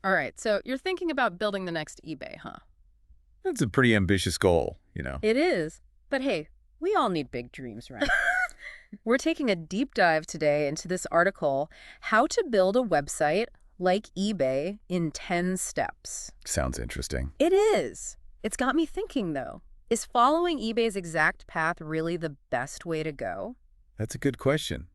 All right, so you're thinking about building the next eBay, huh? That's a pretty ambitious goal, It is. But hey, we all need big dreams, right? We're taking a deep dive today into this article, How to Build a Website Like eBay in 10 Steps. Sounds interesting. It is. It's got me thinking, though. Is following eBay's exact path really the best way to go? That's a good question.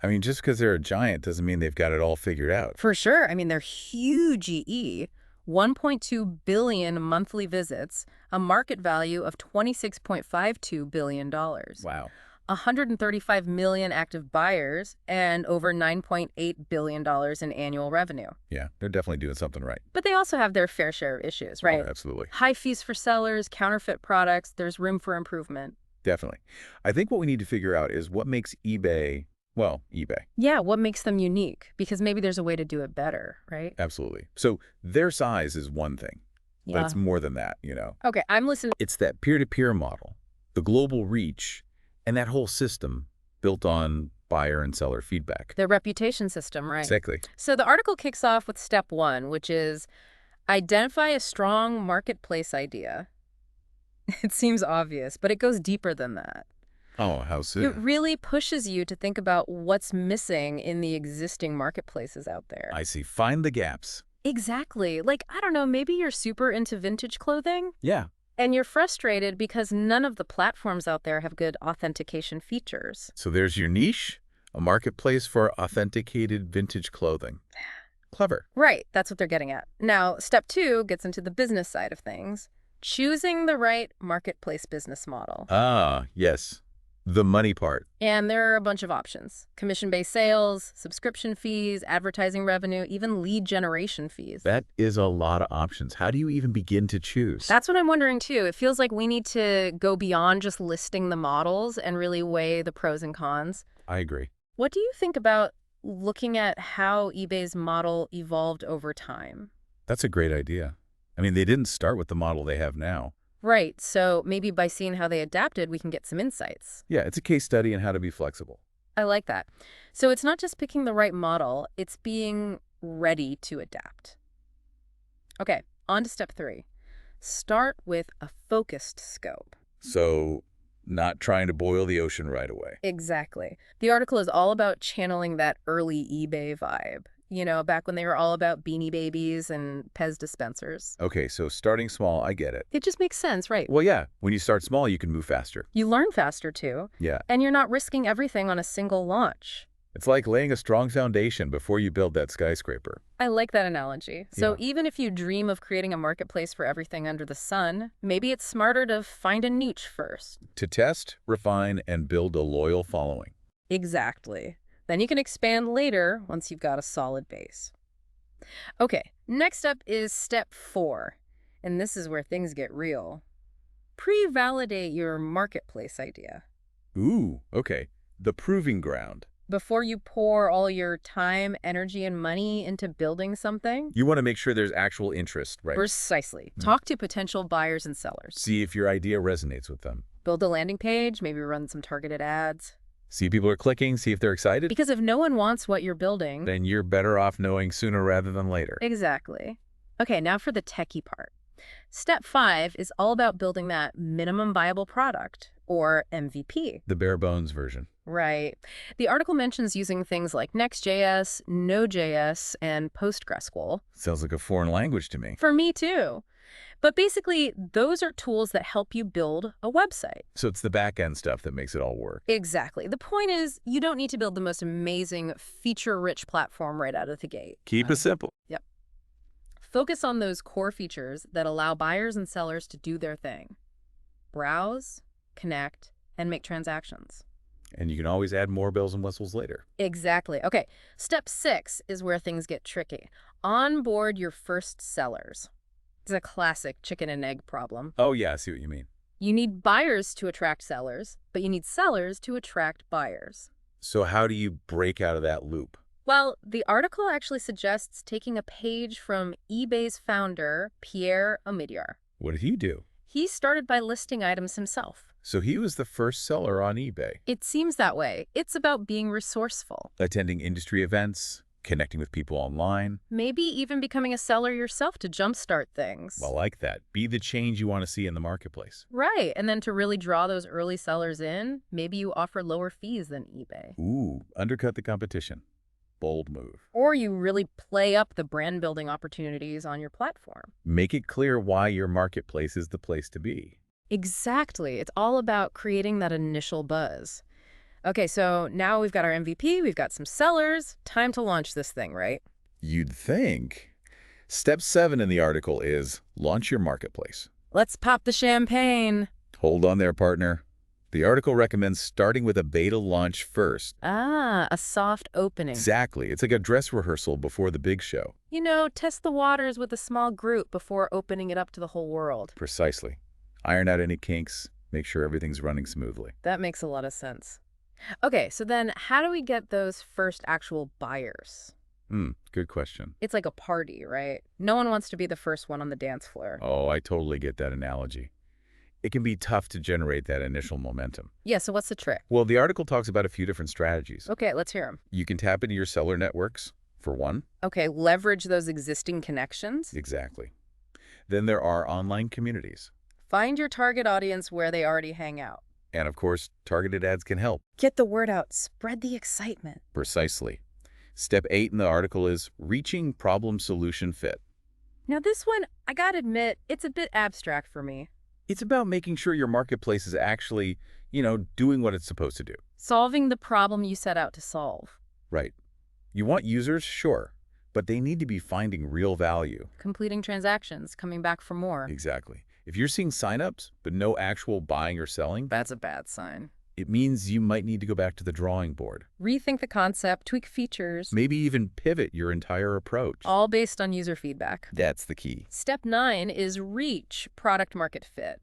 I mean, just because they're a giant doesn't mean they've got it all figured out. For sure. I mean, they're huge EE. 1.2 billion monthly visits, a market value of $26.52 billion. Wow. 135 million active buyers, and over $9.8 billion in annual revenue. Yeah, they're definitely doing something right. But they also have their fair share of issues, right? Oh, absolutely. High fees for sellers, counterfeit products, there's room for improvement. Definitely. I think what we need to figure out is what makes eBay, well, eBay. Yeah, what makes them unique? Because maybe there's a way to do it better, right? Absolutely. So their size is one thing, but it's more than that, Okay, I'm listening. It's that peer-to-peer model, the global reach, and that whole system built on buyer and seller feedback. Their reputation system, right? Exactly. So the article kicks off with step 1, which is identify a strong marketplace idea. It seems obvious, but it goes deeper than that. Oh, how so? It really pushes you to think about what's missing in the existing marketplaces out there. I see. Find the gaps. Exactly. Like, I don't know, maybe you're super into vintage clothing Yeah. and you're frustrated because none of the platforms out there have good authentication features. So there's your niche, a marketplace for authenticated vintage clothing. Clever. Right, that's what they're getting at. Now, step 2 gets into the business side of things. Choosing the right marketplace business model. Ah, yes. The money part. And there are a bunch of options. Commission-based sales, subscription fees, advertising revenue, even lead generation fees. That is a lot of options. How do you even begin to choose? That's what I'm wondering, too. It feels like we need to go beyond just listing the models and really weigh the pros and cons. I agree. What do you think about looking at how eBay's model evolved over time? That's a great idea. I mean, they didn't start with the model they have now. Right, so maybe by seeing how they adapted, we can get some insights. Yeah, it's a case study in how to be flexible. I like that. So it's not just picking the right model, it's being ready to adapt. Okay, on to step 3. Start with a focused scope. So, not trying to boil the ocean right away. Exactly. The article is all about channeling that early eBay vibe. You know, back when they were all about Beanie Babies and Pez dispensers. Okay, so starting small, I get it. It just makes sense, right? Well, yeah, when you start small, you can move faster. You learn faster, too. Yeah. And you're not risking everything on a single launch. It's like laying a strong foundation before you build that skyscraper. I like that analogy. So Yeah. even if you dream of creating a marketplace for everything under the sun, maybe it's smarter to find a niche first. To test, refine, and build a loyal following. Exactly. Then you can expand later once you've got a solid base. Okay, next up is step 4, and this is where things get real. Pre-validate your marketplace idea. Ooh, okay. The proving ground. Before you pour all your time, energy, and money into building something. You want to make sure there's actual interest, right? Precisely. Talk to potential buyers and sellers. See if your idea resonates with them. Build a landing page, maybe run some targeted ads. See if people are clicking, see if they're excited. Because if no one wants what you're building... Then you're better off knowing sooner rather than later. Exactly. Okay, now for the techie part. Step 5 is all about building that minimum viable product, or MVP. The bare bones version. Right. The article mentions using things like Next.js, Node.js, and PostgreSQL. Sounds like a foreign language to me. For me, too. But basically, those are tools that help you build a website. So it's the back-end stuff that makes it all work. Exactly. The point is, you don't need to build the most amazing, feature-rich platform right out of the gate. Keep it simple. Yep. Focus on those core features that allow buyers and sellers to do their thing. Browse, connect, and make transactions. And you can always add more bells and whistles later. Exactly. Okay, step 6 is where things get tricky. Onboard your first sellers. It's a classic chicken and egg problem. Oh, yeah, I see what you mean. You need buyers to attract sellers, but you need sellers to attract buyers. So how do you break out of that loop? Well, the article actually suggests taking a page from eBay's founder, 𝐕𝐢𝐝𝐻𝐻. What did he do? He started by listing items himself. So he was the first seller on eBay. It seems that way. It's about being resourceful. Attending industry events, connecting with people online. Maybe even becoming a seller yourself to jumpstart things. I like that. Be the change you want to see in the marketplace. Right, and then to really draw those early sellers in, maybe you offer lower fees than eBay. Ooh, undercut the competition. Bold move. Or you really play up the brand building opportunities on your platform. Make it clear why your marketplace is the place to be. Exactly. It's all about creating that initial buzz. Okay, so now we've got our MVP, we've got some sellers. Time to launch this thing, right? You'd think. Step 7 in the article is launch your marketplace. Let's pop the champagne. Hold on there, partner. The article recommends starting with a beta launch first. Ah, a soft opening. Exactly. It's like a dress rehearsal before the big show. You know, test the waters with a small group before opening it up to the whole world. Precisely. Iron out any kinks, make sure everything's running smoothly. That makes a lot of sense. Okay, so then how do we get those first actual buyers? Good question. It's like a party, right? No one wants to be the first one on the dance floor. Oh, I totally get that analogy. It can be tough to generate that initial momentum. Yeah, so what's the trick? Well, the article talks about a few different strategies. Okay, let's hear them. You can tap into your seller networks, for one. Okay, leverage those existing connections. Exactly. Then there are online communities. Find your target audience where they already hang out. And of course, targeted ads can help. Get the word out. Spread the excitement. Precisely. Step 8 in the article is reaching problem-solution fit. Now this one, I gotta admit, it's a bit abstract for me. It's about making sure your marketplace is actually, doing what it's supposed to do. Solving the problem you set out to solve. Right. You want users? Sure. But they need to be finding real value. Completing transactions, coming back for more. Exactly. If you're seeing signups, but no actual buying or selling, That's a bad sign. it means you might need to go back to the drawing board. Rethink the concept, tweak features. Maybe even pivot your entire approach. All based on user feedback. That's the key. Step 9 is reach product market fit.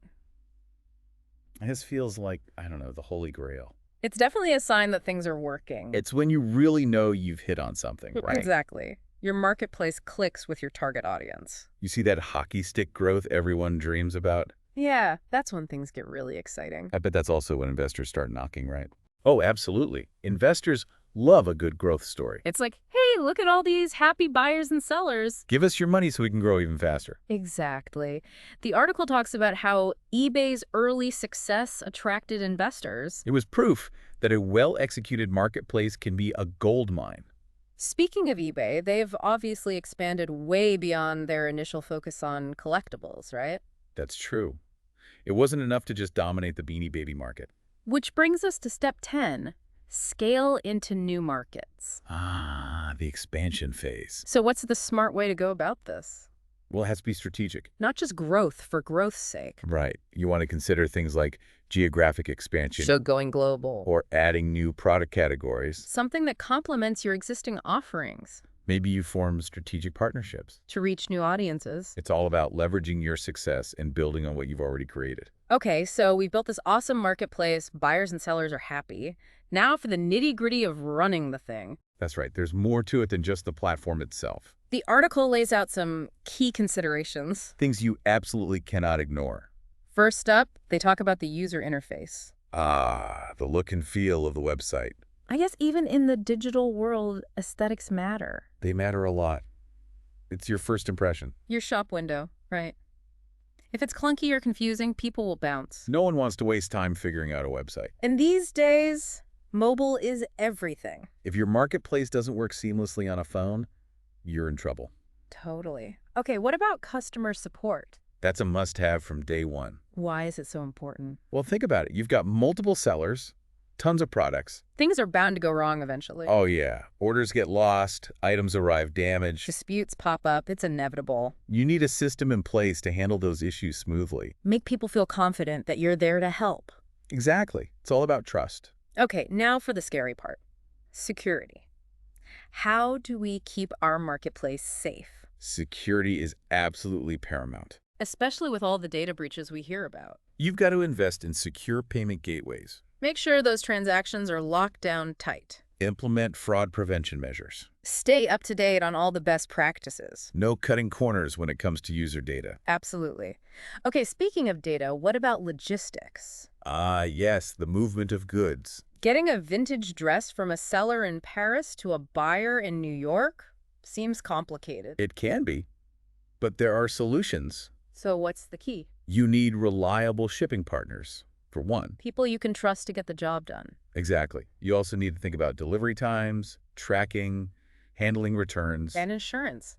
This feels like, I don't know, the holy grail. It's definitely a sign that things are working. It's when you really know you've hit on something, right? Exactly. Your marketplace clicks with your target audience. You see that hockey stick growth everyone dreams about? Yeah, that's when things get really exciting. I bet that's also when investors start knocking, right? Oh, absolutely. Investors love a good growth story. It's like, hey, look at all these happy buyers and sellers. Give us your money so we can grow even faster. Exactly. The article talks about how eBay's early success attracted investors. It was proof that a well-executed marketplace can be a gold mine. Speaking of eBay, they've obviously expanded way beyond their initial focus on collectibles, right? That's true. It wasn't enough to just dominate the Beanie Baby market. Which brings us to step 10, scale into new markets. Ah, the expansion phase. So what's the smart way to go about this? Well, it has to be strategic. Not just growth for growth's sake. Right. You want to consider things like geographic expansion. So going global. Or adding new product categories. Something that complements your existing offerings. Maybe you form strategic partnerships. To reach new audiences. It's all about leveraging your success and building on what you've already created. Okay, so we built this awesome marketplace. Buyers and sellers are happy. Now for the nitty-gritty of running the thing. That's right. There's more to it than just the platform itself. The article lays out some key considerations. Things you absolutely cannot ignore. First up, they talk about the user interface. Ah, the look and feel of the website. I guess even in the digital world, aesthetics matter. They matter a lot. It's your first impression. Your shop window, right? If it's clunky or confusing, people will bounce. No one wants to waste time figuring out a website. And these days, mobile is everything. If your marketplace doesn't work seamlessly on a phone, you're in trouble. Totally. Okay, what about customer support? That's a must-have from day one. Why is it so important? Well, think about it. You've got multiple sellers, tons of products. Things are bound to go wrong eventually. Oh, yeah. Orders get lost, items arrive damaged. Disputes pop up. It's inevitable. You need a system in place to handle those issues smoothly. Make people feel confident that you're there to help. Exactly. It's all about trust. Okay, now for the scary part. Security. How do we keep our marketplace safe? Security is absolutely paramount. Especially with all the data breaches we hear about. You've got to invest in secure payment gateways. Make sure those transactions are locked down tight. Implement fraud prevention measures. Stay up to date on all the best practices. No cutting corners when it comes to user data. Absolutely. Okay, speaking of data, what about logistics? Ah, yes, the movement of goods. Getting a vintage dress from a seller in Paris to a buyer in New York seems complicated. It can be, but there are solutions. So what's the key? You need reliable shipping partners, for one. People you can trust to get the job done. Exactly. You also need to think about delivery times, tracking, handling returns. And insurance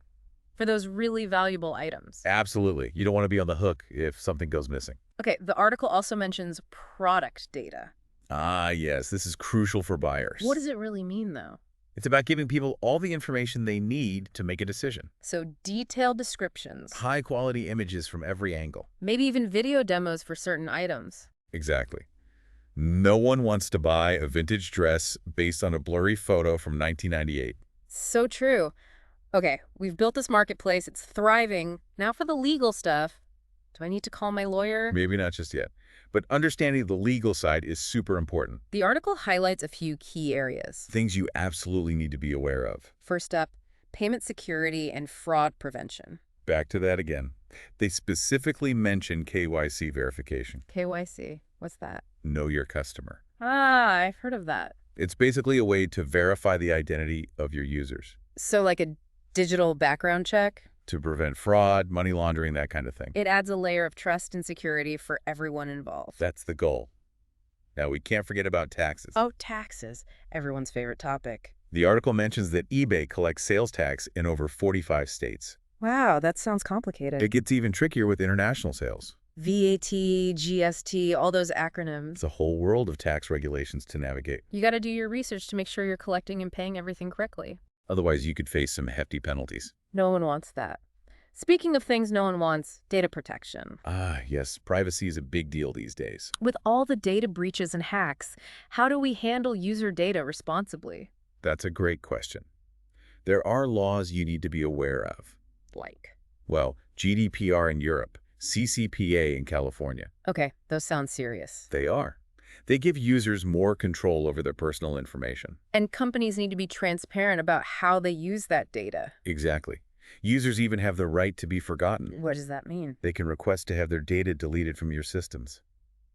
for those really valuable items. Absolutely. You don't want to be on the hook if something goes missing. Okay, the article also mentions product data. Ah, yes. This is crucial for buyers. What does it really mean, though? It's about giving people all the information they need to make a decision. So detailed descriptions. High-quality images from every angle. Maybe even video demos for certain items. Exactly. No one wants to buy a vintage dress based on a blurry photo from 1998. So true. Okay, we've built this marketplace. It's thriving. Now for the legal stuff. Do I need to call my lawyer? Maybe not just yet. But understanding the legal side is super important. The article highlights a few key areas. Things you absolutely need to be aware of. First up, payment security and fraud prevention. Back to that again. They specifically mention KYC verification. KYC, what's that? Know your customer. Ah, I've heard of that. It's basically a way to verify the identity of your users. So like a digital background check? To prevent fraud, money laundering, that kind of thing. It adds a layer of trust and security for everyone involved. That's the goal. Now, we can't forget about taxes. Oh, taxes. Everyone's favorite topic. The article mentions that eBay collects sales tax in over 45 states. Wow, that sounds complicated. It gets even trickier with international sales. VAT, GST, all those acronyms. It's a whole world of tax regulations to navigate. You got to do your research to make sure you're collecting and paying everything correctly. Otherwise, you could face some hefty penalties. No one wants that. Speaking of things no one wants, data protection. Ah, yes, privacy is a big deal these days. With all the data breaches and hacks, how do we handle user data responsibly? That's a great question. There are laws you need to be aware of. Like? Well, GDPR in Europe, CCPA in California. Okay, those sound serious. They are. They give users more control over their personal information. And companies need to be transparent about how they use that data. Exactly. Users even have the right to be forgotten. What does that mean? They can request to have their data deleted from your systems.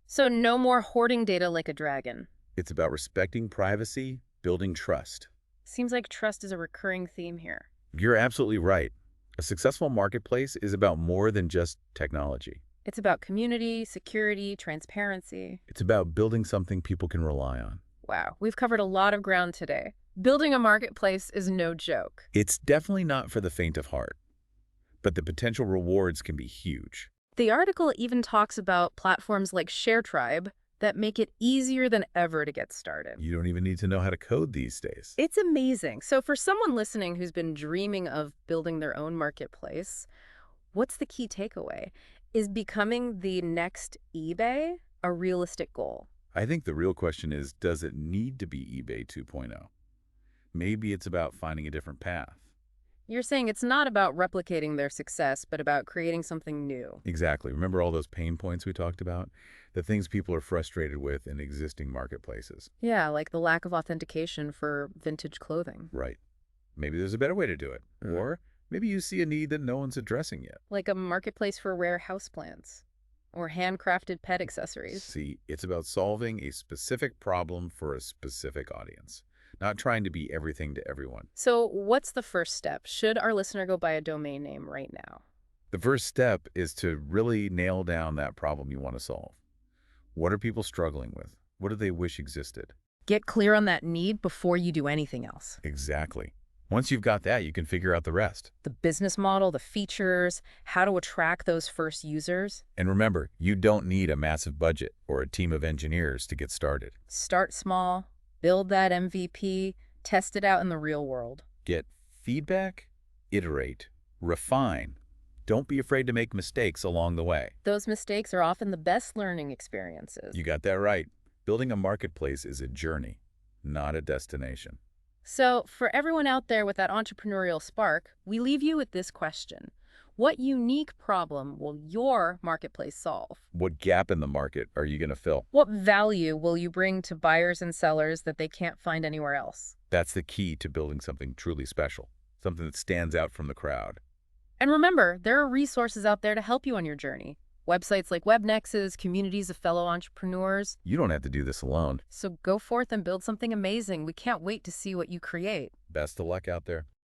So no more hoarding data like a dragon. It's about respecting privacy, building trust. Seems like trust is a recurring theme here. You're absolutely right. A successful marketplace is about more than just technology. It's about community, security, transparency. It's about building something people can rely on. Wow, we've covered a lot of ground today. Building a marketplace is no joke. It's definitely not for the faint of heart, but the potential rewards can be huge. The article even talks about platforms like ShareTribe that make it easier than ever to get started. You don't even need to know how to code these days. It's amazing. So for someone listening who's been dreaming of building their own marketplace, what's the key takeaway? Is becoming the next eBay a realistic goal? I think the real question is, does it need to be eBay 2.0? Maybe it's about finding a different path. You're saying it's not about replicating their success, but about creating something new. Exactly. Remember all those pain points we talked about? The things people are frustrated with in existing marketplaces. Yeah, like the lack of authentication for vintage clothing. Right. Maybe there's a better way to do it. Or maybe you see a need that no one's addressing yet. Like a marketplace for rare houseplants or handcrafted pet accessories. See, it's about solving a specific problem for a specific audience, not trying to be everything to everyone. So what's the first step? Should our listener go buy a domain name right now? The first step is to really nail down that problem you want to solve. What are people struggling with? What do they wish existed? Get clear on that need before you do anything else. Exactly. Once you've got that, you can figure out the rest. The business model, the features, how to attract those first users. And remember, you don't need a massive budget or a team of engineers to get started. Start small, build that MVP, test it out in the real world. Get feedback, iterate, refine. Don't be afraid to make mistakes along the way. Those mistakes are often the best learning experiences. You got that right. Building a marketplace is a journey, not a destination. So, for everyone out there with that entrepreneurial spark, we leave you with this question. What unique problem will your marketplace solve? What gap in the market are you going to fill? What value will you bring to buyers and sellers that they can't find anywhere else? That's the key to building something truly special, something that stands out from the crowd. And remember, there are resources out there to help you on your journey. Websites like WebNexus, communities of fellow entrepreneurs. You don't have to do this alone. So go forth and build something amazing. We can't wait to see what you create. Best of luck out there.